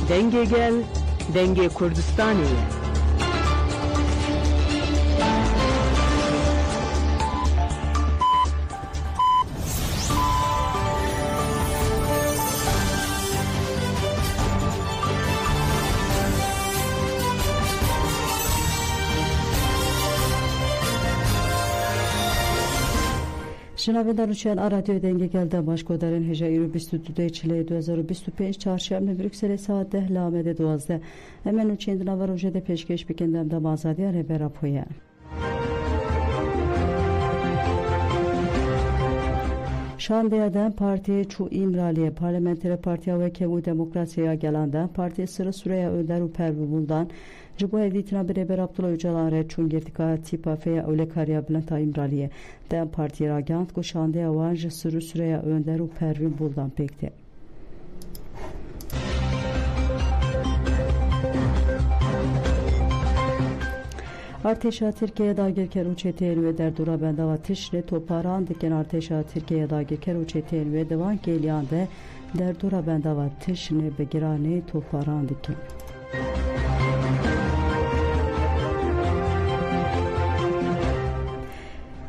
Denge gel, denge Kurdistaniye. شنوندگان چند رادیو دنگه گلده باشگاه دارن هجا ایرو 22 چلی 2025 چهارشنبه بروکسل ساعت 10 لامده 12 امنو چند نوار وجود پیشکش بکندم دم آزادی ره برا پویا شانده ادم پارتی چو ایمرالی پارلمنتری پارتیا و که و دموکراسیا گلانده پارتی سر سوره اندر و پربولدان جبو هدیتنا بره بر عبدالله اجلان ره چون گرتکا تیپا فیا اوله کاریا بلنتا ایمرالیه دم پارتی را گاند که شانده وانج سر سوره اندر و پربولدان پکته ارتشا ترکیه داگیر کروچه تیروی در دورا بنده و تشن توپاران دکن ارتشا ترکیه داگیر کروچه تیروی دوان گلیانده در دورا بنده و تشن بگرانه توپاران دکن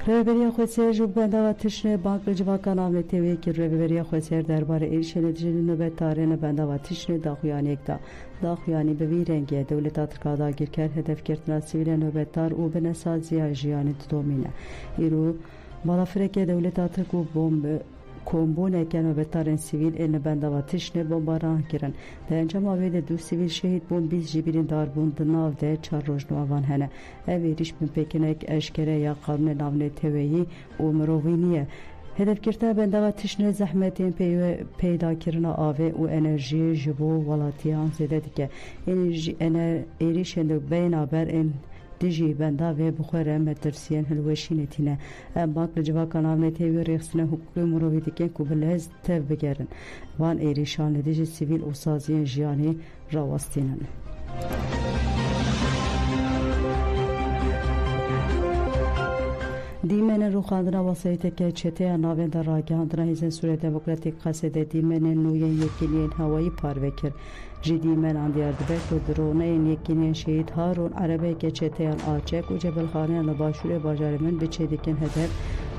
رهبری خواسته جوب بنده و تشنه بانک رجواکان آمد تیوی که رهبری خواسته درباره ایرش نتیجه نوبت تارین بنده و تشنه داخویانی اکتا داخویانی به وی رنگی دولت آترکا داگیر کرد هدف کردن سیویل نوبت تار و به نسازی جیانی دومینه ایرو بالا فرق دولت آترکو بومب کومبونه که نوبتارن سیویل این بنده و تشنه بمباران کرن در انجام آوید دو سیویل شهید بون 20 جبیرین دار بون دناو ده 4 روز نوان هنه اوی ریش من پیکنک اشکره یا قانون ناونه تویی و مروینیه هدف کرده بنده و تشنه زحمتین پیدا کرنا آوه و انرژی جبو ولاتیان زیده دیگه ایریشن بین آبر این دیجی بنده و بخوره مترسیان هلوشینه تینه باک لجواکان آمنه تیوی ریخسنه حقوقی مروی دیگه که بلهز تف بگرن وان ایریشان لدیجی سیویل و سازیان جیانی راوستینن دیمن روخاندنا وسایت که چته ناوند راگاندنا هیزن سوره دموکراتیک قصد دیمن نوین یکینین هوایی پاروکر جدیمن اندیار دبک و درونه یکینین شهید هارون عربه که چته آچک و جبل خانه لباشور باجار من بچه دیکن هدف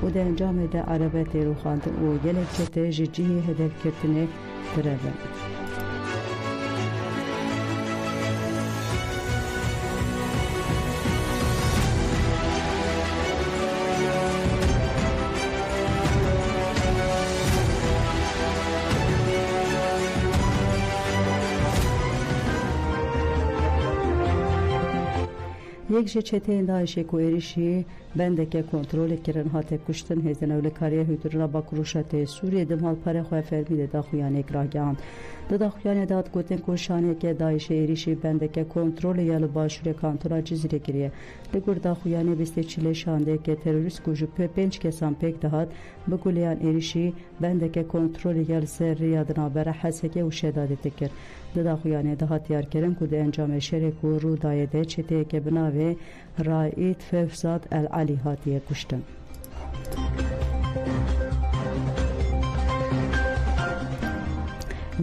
و ده انجام ده عربه روخاندن و گلک چته جیه هدف کرتنه دربن یک چته داعش کو ایریشی بنده که کنترل کردن هات کشتن هزن اول کاریه هیدرنا با کروشات سوریه دمال پر خو فرمی ده خویان اکراگان ده خویان داد گوتن کوشانه که داعش ایریشی بنده که کنترل یال باشور کانتورا جزیره گریه ده ګردا خویان 24 شانده که تروریست کو جپ 5 کسان پک دهات بګولیان ایریشی بنده که کنترل یال سر ریادنا بر حسکه و شداد تکر ده خویان دهات یار کردن کو ده انجام شرک و رو دایده چته که بناوه رائد ففزاد العلی هاتیه کشتن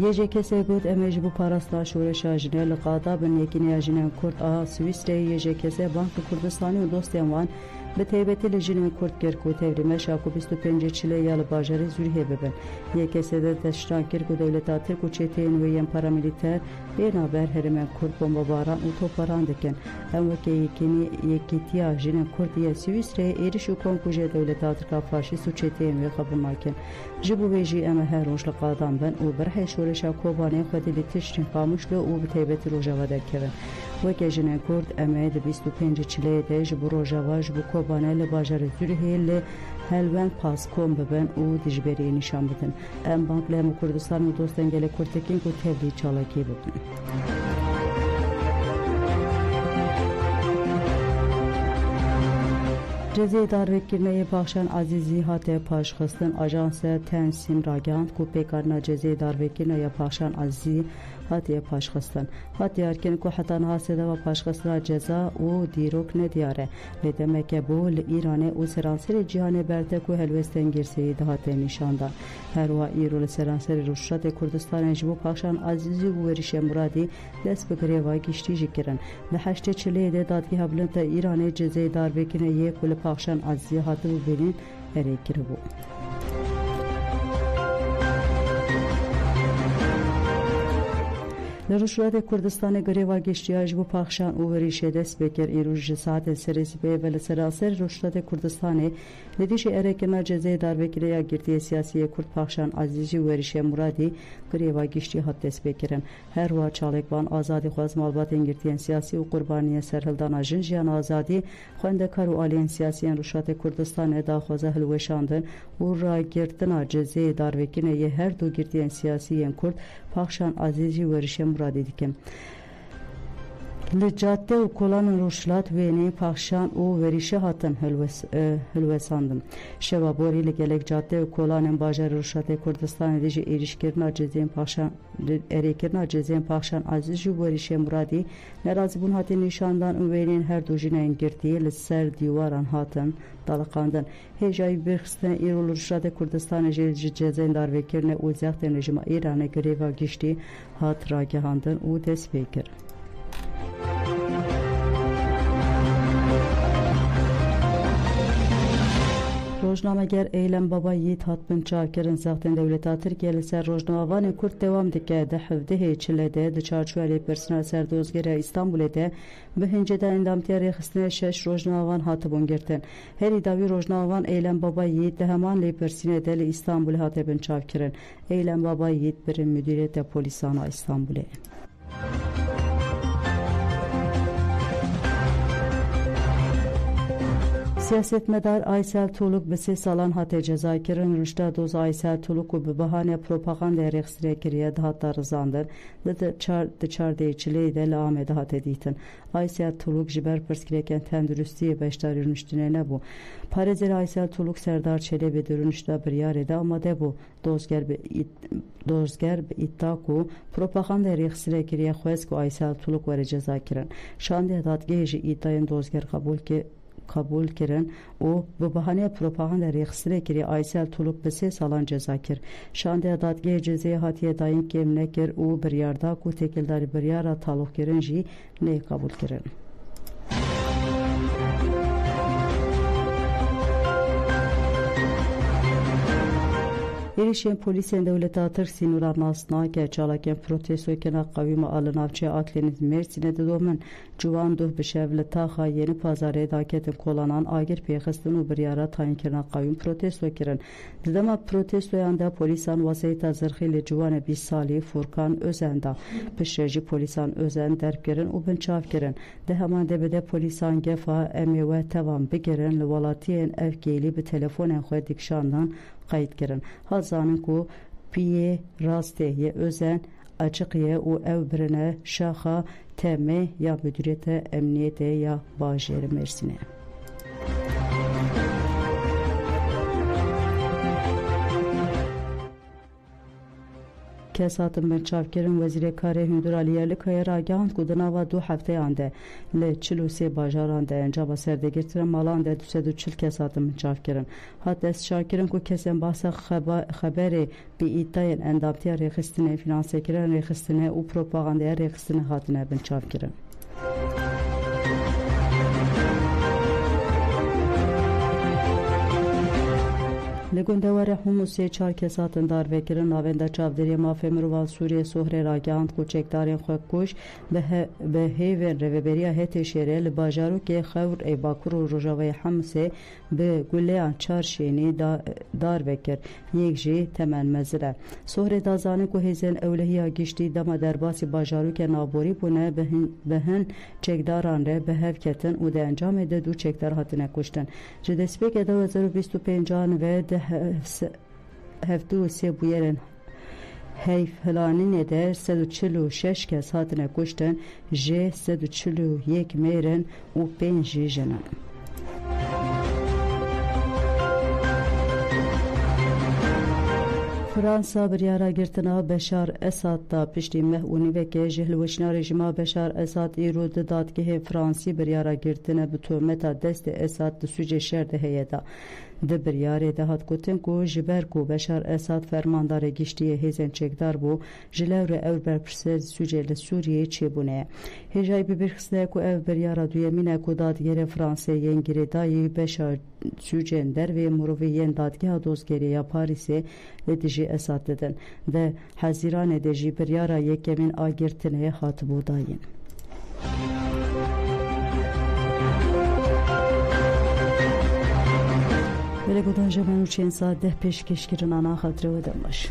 یه کسی بود امیج بو پاراستا شورش آجنه لقادا بن یکینی آجنه کرد آها سویسره یه کسی بانک کردستانی و دوست اموان به تیبتی لجنه کرد کرد و توریم شاکو 25 چله یال باجری زوریه ببن یک کسی ده تشتان کرد و دولت ترک و چیتین و یم پارامیلیتر بینابر هرمن کرد بمباران و توپاران دکن اما که یکیتی آجنه کرد یه سویسره ایرش و کنکوژه دولت ترک فاشیست و چیتین و خب ماکن جبو بیجی اما هروش لقادان بن و برح شورشا کوبانه خودی لتشتین خاموش لو و به تیبتی روژاوا دکرن وکه جنه کرد اما ده 25 چله ده جبو روژاوا جبو کوبانه لباجر زوریه ل هلوان پاس کوم ببن و دیجبری نشان بدن ام بانک لهم کردستان و دوستان گله کردکین کو تبلی چالاکی بودن جزی داروکرنه بخشان عزیزی هاته پاشخستن آژانس تنسیم راگاند کو پیکارنا جزی داروکرنه بخشان عزیزی hatiye paşxistin. Hatiye erken ku heta niha sedema paşxistina ceza û dîrok nediyare. Lê demeke bû li Îranê û seranserê cîhanê berde ku helwestên girseyî dihate nîşandan. Her wa îro li seranserê Rûşatê Kurdistanê ji bo paxşan Azîzî û Werîşê Muradî dest bi girêva giştî jî kirin. Li heştê çileyê de dadgeha bilind Îranê cezayê darbekirine yê ku li paxşan Azîzî hatibû bêrîn erê kiribû. Li Rûşatê Kurdistanê girêva giştiya ji bo paxşan û werîşê dest pê kir îroj ji saetên serê sibehê ve li seranserê Rûşatê Kurdistanê li dijî erêkirina cezayê darbekiriya girtiyê siyasî Kurd paxşan Azîzî û Werîşê Muradî girêva giştî hat dest pê kirin. Her wa çalekvan azadî xwaz malbatên girtiyên siyasî û qurbaniyên serhildana jin jiyan azadî xwendekar û aliyên siyasî yên Rûşatê Kurdistanê daxwaza hilweşandin û ragirtina cezayê darbekirine yê her du girtiyên siyasî yên Kurd paxşan Azîzî û Werîşê Muradî dikin. Li cadde û kolanên Rûşlat wênê paxşan û werîşe hatin hilwesandin. Şeva borî li gelek cadde û kolanên bajarê Rûşatê Kurdistanê de jî êrişkirina cezayên paxşan erêkirina cezayên paxşan Azîzî û Werîşê Muradî nerazîbûn hatin nîşandan û wênên her du jineyên girtî li ser dîwaran hatin daliqandin. Hêjayî birxistinê îro li Rûşatê Kurdistanê jê ji cezayên darbekirine û zextên rejima Îranê girêva giştî hat ragihandin û dest pê kir. Rojnameger Eylem Baba Yiğit hatbin çavkirin zextên dewleta Tirkiye li ser rojnamevanên Kurd dewam dike. Di hevdehê Çilê di çarçoya lêpirsina ser dozgera İstanbulê de bi hincê de endamtiya rêxistinê 6 rojnamevan hatibûn girtin. Herî dawî rojnamevan Eylem Baba Yiğit di heman lêpirsînê de li İstanbulê hatibin çavkirin. Eylem Baba Yiğit birîn Müdîriyeta Polîsana İstanbulê. Siyasetmedar Aysel Tuluk bi 3 salan hate ceza kirin. Rüşta doz Aysel Tuluk û bi behane propaganda rêxistirê kiriye dihata rizandin. Di çardê Çileyê de li Amedê hate dîtin. Aysel Tuluk ji ber pirsgirêkên tenduristiyê beşdarî rûniştinê nebû. Parêzê Aysel Tuluk Serdar Çelebi di rûnişta biryarê de amade bû. Dozger bi îddia ku propaganda rêxistirê kiriye xwest ku Aysel Tuluk were ceza kirin. Şandê dadgehê jî îddayên dozger kabul kirin û bi behaneyê propaganda rêxistirê kiriye Aysel Tuluk bi 3 salan ceza kir. Şandê dadgehê cezayê hatiye dayîn kêm nekir û biryarda ku têkildarî biryara talûkirin jî nê kabul kirin. Êrişên polîsên dewleta Tirk sînûra nasnake çalakên protestoyekîna qewîma a li navçeya Aklênê Mêrsînê didomin. Ciwan duh bi şev li taxa Yeni Pazarê daketin kolanan agir pêxistin û biryara tayînkirina qewîm protesto kirin. Di dema protestoyan de polîsan waseyta zirxî li ciwanê 20 salî Furkan Özen da piştre jî polîsan Özen derb kirin û binçav kirin. Di heman de bide polîsan gefa em ê we tevan bigirin li welatiyên ev gêlî bi telefonên xwe dikşandan qeyd kirin. Hazanin ku piyê rastê yê Özen açıqye û ew birine şaxa temê ya Müdîriyeta Emniyetê ya Bajêrê Mêrsînê. Kes hatin bin çavkirin Wezîrê Karê Hundir Ali Yerlikaya ragihand ku di nava du hefteyan de li 43 bajaran de encama serdegirtina malan de 240 kes hatin bin çavkirin. Hat destşakirin ku kesên bahsa xeberê bi îddayên endamtiya rêxistinê, finansekirin rêxistinê û propagandaya rêxistinê hatine bin çavkirin. Li gundewere Humusê 4 kes hatin darvekirin navenda çavderiya mafê mirovan Sûriye Sohrê ragihand ku çekdarên xwe kuş bi hêvên rêveberiya Hetê Şêrê li bajarokê Xewr ê Bakur û Rojavayê Humusê bi guleyan 4 şênî darvekir. Yek jî temen mezir e. Sohrê da zanîn ku hêzên ewlehiya giştî dema derbasî bajarokê naborî bûne bi hin çekdaran re bi hev ketin û di encamê de du çekdar hatine kuştin. Ji destpêkê 2025 ve de hevdû sê bûyerên heyfhilanînê de 146 kes hatine kuştin, jê 141 mêrin û 5 jî jinan. Fransa biryara girtina Beşar Esad da piştî mehûnîvekê ji hilweşîna rejima Beşar Esad îro di dadgehê Fransî biryara girtine bi tuhmeta destê Esad di sûcê şer de heye da. Di biryarê de hat gotin ku ji ber ku Beşar Esad fermandarê giştiyê hêzên çekdar bû, ji lewre ew berpirsê sûcê li Sûriyeyê çêbûne ye. Hêjayî bibirxiste ku ev biryara duyemîn e ku dadgerê Fransê yên girêdayî beşa sûcên dervê mirovî yên dadgeha dozgeriya Parîsê li dijî Esad didin ve hezîranê de jî biryara yekemîn a girtinê hatibû dayîn. Böyle godan jemenu çên saat 10 pêşkêşkirin ana xatirê we de baş.